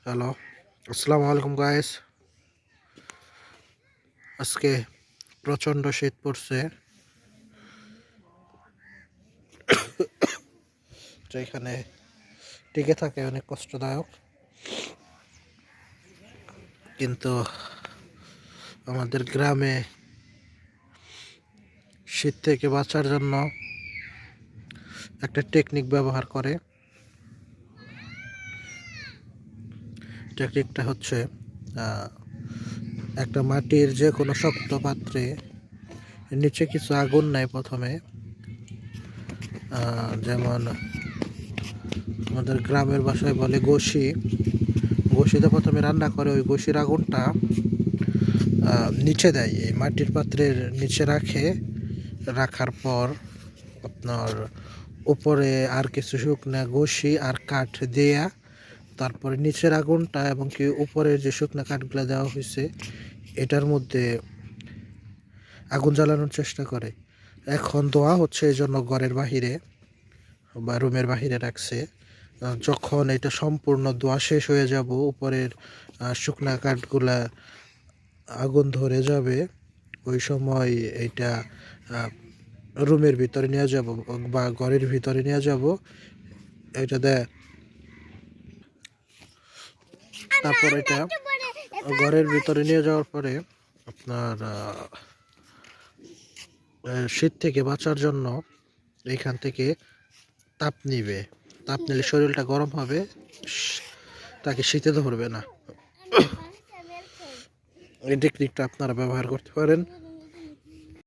Hello, আসসালামু আলাইকুম guys. আজকে প্রচণ্ড শীত পড়ছে, তো এখানে টিকে থাকে অনেক কষ্টদায়ক। কিন্তু আমাদের গ্রামে শীত থেকে বাঁচার জন্য একটা টেকনিক ব্যবহার করে। টেকনিকটা হচ্ছে একটা মাটির যে কোনো শক্ত পাত্রে নিচে কিছু আগুন নেয় প্রথমে। যেমন আমাদের গ্রামের ভাষায় বলে গোশি। গোশিতে প্রথমে রান্না করে, ওই গোশির আগুনটা নিচে দেয়, এই মাটির পাত্রের নিচে রাখার পর আপনার উপরে আর কিছু শুকনা গোশি আর কাঠ দেয়া, তারপরে নিচের আগুনটা এবং কি উপরের যে শুকনা কাঠগুলো দেওয়া হয়েছে এটার মধ্যে আগুন জ্বালানোর চেষ্টা করে। এখন ধোঁয়া হচ্ছে, এই জন্য ঘরের বাহিরে বা রুমের বাহিরে রাখছে। যখন এটা সম্পূর্ণ ধোঁয়া শেষ হয়ে যাব, উপরের শুকনা কাঠগুলা আগুন ধরে যাবে, ওই সময় এটা রুমের ভিতরে নিয়ে যাব বা ঘরের ভিতরে নিয়ে যাব। এটা দেয়, তারপর এটা ঘরের ভিতরে নিয়ে যাওয়ার পরে আপনার শীত থেকে বাঁচার জন্য এখান থেকে তাপ নিবে। তাপ নিলে শরীরটা গরম হবে, তাকে শীতে ধরবে না। এই টেকনিকটা আপনারা ব্যবহার করতে পারেন।